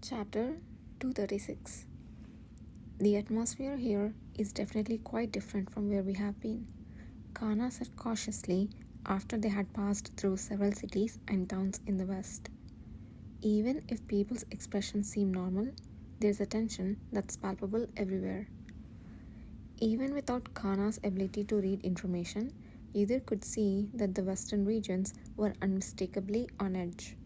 Chapter 236. The atmosphere here is definitely quite different from where we have been, Kana said cautiously after they had passed through several cities and towns in the west. Even if people's expressions seem normal, there's a tension that's palpable everywhere. Even without Kana's ability to read information, either could see that the western regions were unmistakably on edge.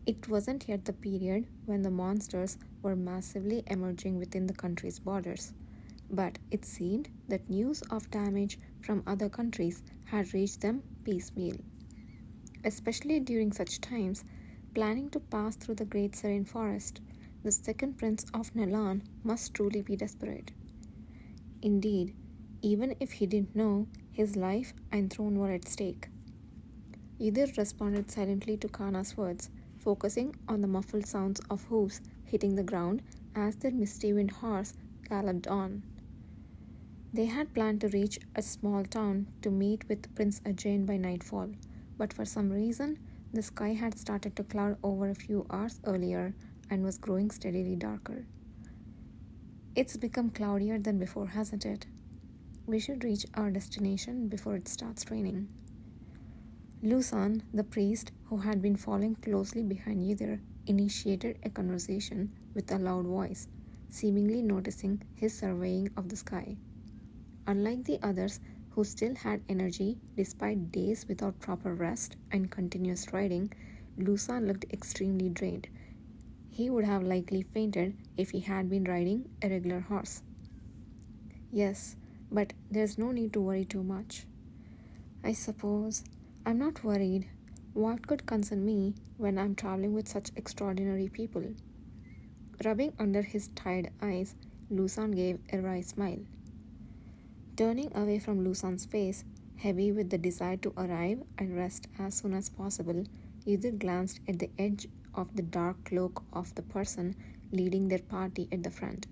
It wasn't yet the period when the monsters were massively emerging within the country's borders, but it seemed that news of damage from other countries had reached them piecemeal. Especially during such times, planning to pass through the Great Serene Forest, the second prince of Nelan must truly be desperate. Indeed, even if he didn't know, his life and throne were at stake. Ydir responded silently to Kana's words, focusing on the muffled sounds of hooves hitting the ground as their misty-winged horse galloped on. They had planned to reach a small town to meet with Prince Ajane by nightfall, but for some reason, the sky had started to cloud over a few hours earlier and was growing steadily darker. It's become cloudier than before, hasn't it? We should reach our destination before it starts raining. Lusan, the priest who had been following closely behind Ydir, initiated a conversation with a loud voice, seemingly noticing his surveying of the sky. Unlike the others who still had energy despite days without proper rest and continuous riding, Lusan looked extremely drained. He would have likely fainted if he had been riding a regular horse. Yes, but there's no need to worry too much. I suppose I'm not worried. What could concern me when I'm traveling with such extraordinary people? Rubbing under his tired eyes, Lusan gave a wry smile. Turning away from Lusan's face, heavy with the desire to arrive and rest as soon as possible, Ydir glanced at the edge of the dark cloak of the person leading their party at the front.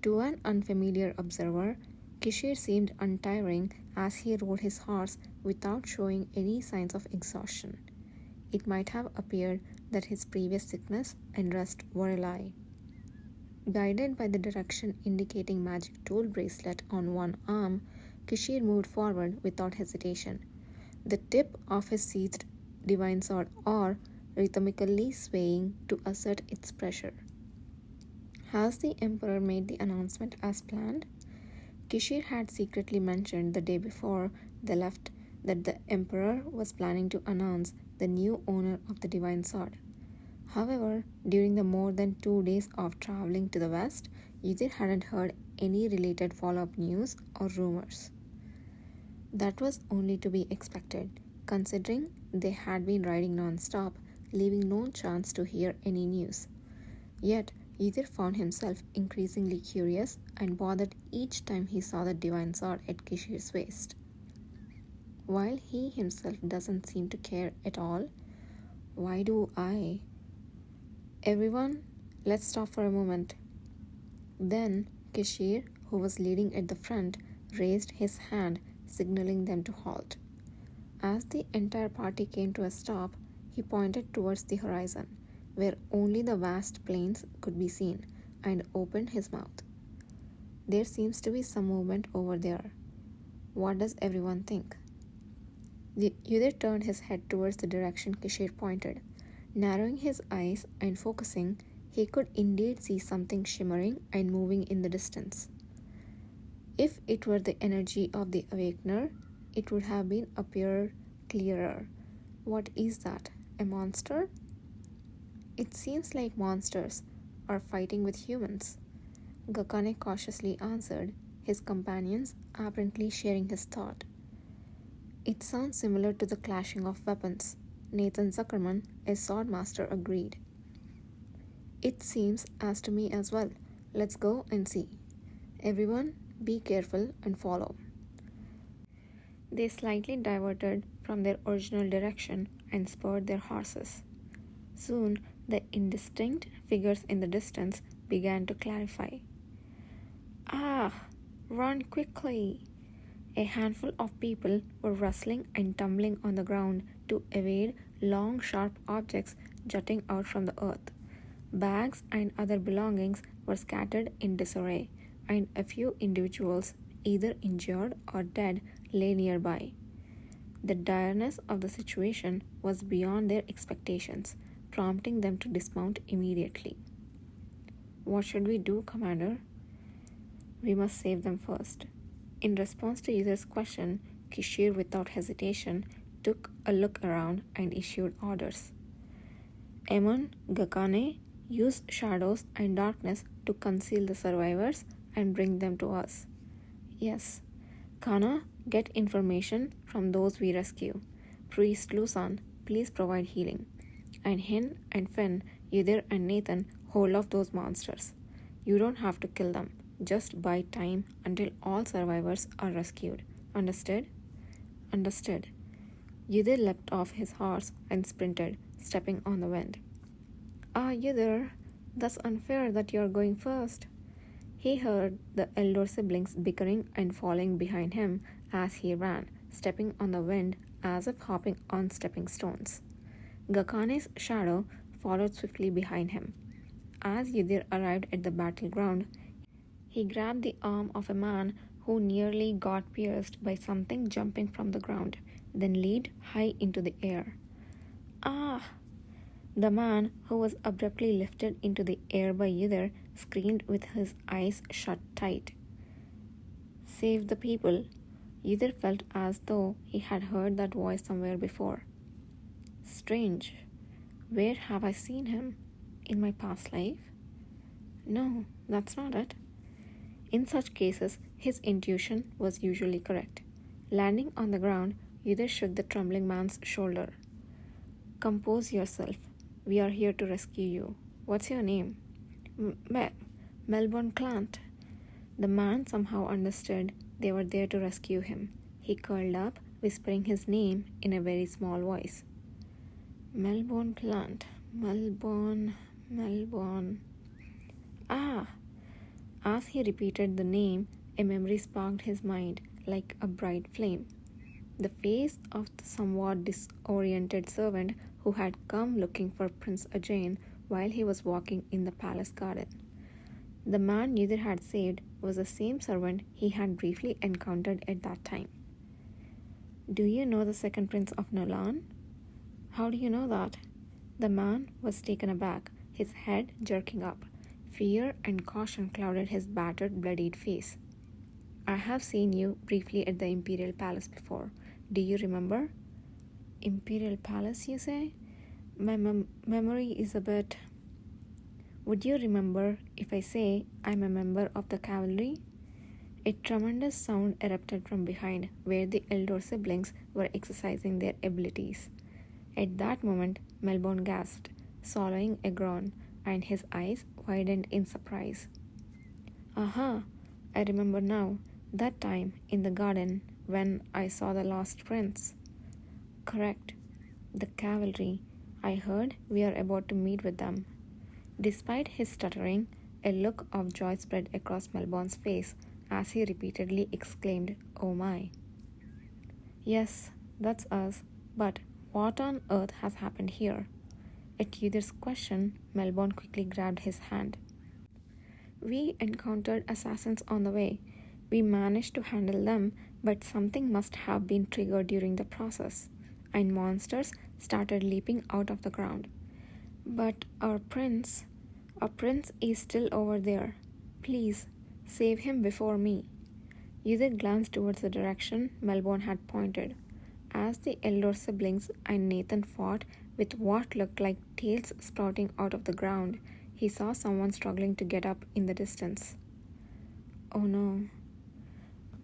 To an unfamiliar observer, Kishir seemed untiring as he rode his horse without showing any signs of exhaustion. It might have appeared that his previous sickness and rest were a lie. Guided by the direction indicating magic tool bracelet on one arm, Kishir moved forward without hesitation, the tip of his seized divine sword or rhythmically swaying to assert its pressure. Has the Emperor made the announcement as planned? Kishir had secretly mentioned the day before they left that the Emperor was planning to announce the new owner of the Divine Sword. However, during the more than 2 days of traveling to the west, Ydir hadn't heard any related follow-up news or rumors. That was only to be expected, considering they had been riding non-stop, leaving no chance to hear any news. Yet, Ydir found himself increasingly curious and bothered each time he saw the divine sword at Kishir's waist. While he himself doesn't seem to care at all, why do I? Everyone, let's stop for a moment. Then Kishir, who was leading at the front, raised his hand, signaling them to halt. As the entire party came to a stop, he pointed towards the horizon, where only the vast plains could be seen, and opened his mouth. There seems to be some movement over there. What does everyone think? Ydir turned his head towards the direction Kishir pointed. Narrowing his eyes and focusing, he could indeed see something shimmering and moving in the distance. If it were the energy of the Awakener, it would have been appeared clearer. What is that? A monster? It seems like monsters are fighting with humans, Gakane cautiously answered, his companions apparently sharing his thought. It sounds similar to the clashing of weapons, Nathan Zuckerman, a swordmaster, agreed. It seems as to me as well. Let's go and see. Everyone, be careful and follow. They slightly diverted from their original direction and spurred their horses. Soon, the indistinct figures in the distance began to clarify. Ah! Run quickly! A handful of people were rustling and tumbling on the ground to evade long, sharp objects jutting out from the earth. Bags and other belongings were scattered in disarray, and a few individuals, either injured or dead, lay nearby. The direness of the situation was beyond their expectations, prompting them to dismount immediately. "What should we do, Commander?" "We must save them first." In response to Yudhir's question, Kishir, without hesitation, took a look around and issued orders. "Emon, Gakane, use shadows and darkness to conceal the survivors and bring them to us." "Yes." "Kana, get information from those we rescue. Priest Lusan, please provide healing. And Hin and Finn, Yudhir and Nathan, hold off those monsters. You don't have to kill them. Just buy time until all survivors are rescued. Understood?" "Understood." Yudhir leapt off his horse and sprinted, stepping on the wind. "Ah, Yudhir, that's unfair that you're going first." He heard the elder siblings bickering and falling behind him as he ran, stepping on the wind as if hopping on stepping stones. Gakane's shadow followed swiftly behind him. As Yudhir arrived at the battleground, he grabbed the arm of a man who nearly got pierced by something jumping from the ground, then leaped high into the air. "Ah!" The man, who was abruptly lifted into the air by Yudhir, screamed with his eyes shut tight. "Save the people." Yudhir felt as though he had heard that voice somewhere before. Strange. Where have I seen him? In my past life? No, that's not it. In such cases, his intuition was usually correct. Landing on the ground, Yudhir shook the trembling man's shoulder. "Compose yourself. We are here to rescue you. What's your name?" Melbourne Clant." The man somehow understood they were there to rescue him. He curled up, whispering his name in a very small voice. "Melbourne Clant. Melbourne. Ah!" As he repeated the name, a memory sparked his mind like a bright flame. The face of the somewhat disoriented servant who had come looking for Prince Ajane while he was walking in the palace garden. The man Yudhir had saved was the same servant he had briefly encountered at that time. "Do you know the second prince of Nolan?" "How do you know that?" The man was taken aback, his head jerking up. Fear and caution clouded his battered, bloodied face. "I have seen you briefly at the Imperial Palace before. Do you remember?" "Imperial Palace, you say?" My memory is a bit... "Would you remember if I say I'm a member of the cavalry?" A tremendous sound erupted from behind where the elder siblings were exercising their abilities. At that moment, Melbourne gasped, swallowing a groan, and his eyes widened in surprise. "Aha! I remember now. That time in the garden when I saw the lost prince." "Correct. The cavalry. I heard we are about to meet with them." Despite his stuttering, a look of joy spread across Melbourne's face as he repeatedly exclaimed, "Oh my." "Yes, that's us. But what on earth has happened here?" At Yudhir's question, Melbourne quickly grabbed his hand. "We encountered assassins on the way. We managed to handle them, but something must have been triggered during the process, and monsters started leaping out of the ground. But our prince is still over there. Please, save him before me." Yudhir glanced towards the direction Melbourne had pointed. As the elder siblings and Nathan fought with what looked like tails sprouting out of the ground, he saw someone struggling to get up in the distance. "Oh no."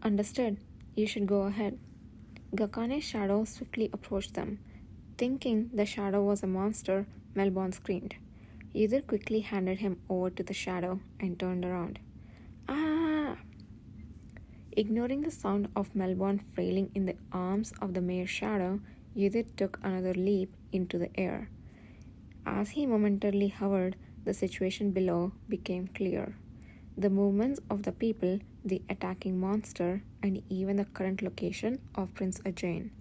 "Understood. You should go ahead." Gakane's shadow swiftly approached them. Thinking the shadow was a monster, Melbourne screamed. Yudhir quickly handed him over to the shadow and turned around. "Ah!" Ignoring the sound of Melbourne flailing in the arms of the mere shadow, Yudhir took another leap into the air. As he momentarily hovered, the situation below became clear. The movements of the people, the attacking monster, and even the current location of Prince Ajane.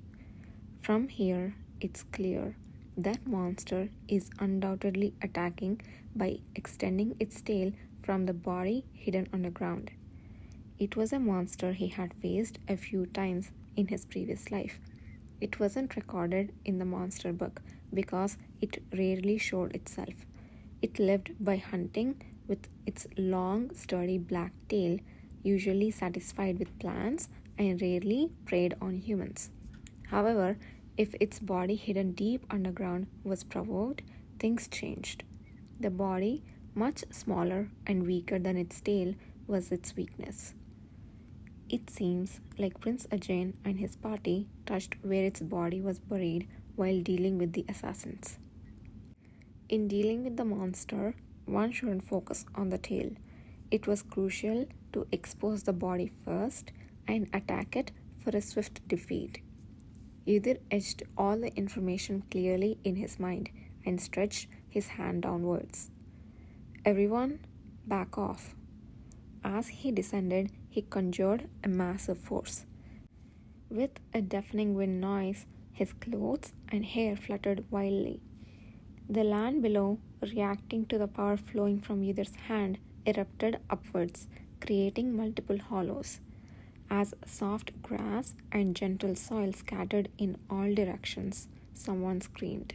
From here, it's clear. That monster is undoubtedly attacking by extending its tail from the body hidden underground. It was a monster he had faced a few times in his previous life. It wasn't recorded in the monster book because it rarely showed itself. It lived by hunting with its long, sturdy black tail, usually satisfied with plants, and rarely preyed on humans. However, if its body hidden deep underground was provoked, things changed. The body, much smaller and weaker than its tail, was its weakness. It seems like Prince Ajay and his party touched where its body was buried while dealing with the assassins. In dealing with the monster, one shouldn't focus on the tail. It was crucial to expose the body first and attack it for a swift defeat. Udir etched all the information clearly in his mind and stretched his hand downwards. Everyone, back off. As he descended, he conjured a massive force. With a deafening wind noise, his clothes and hair fluttered wildly. The land below, reacting to the power flowing from Udir's hand, erupted upwards, creating multiple hollows. As soft grass and gentle soil scattered in all directions, someone screamed.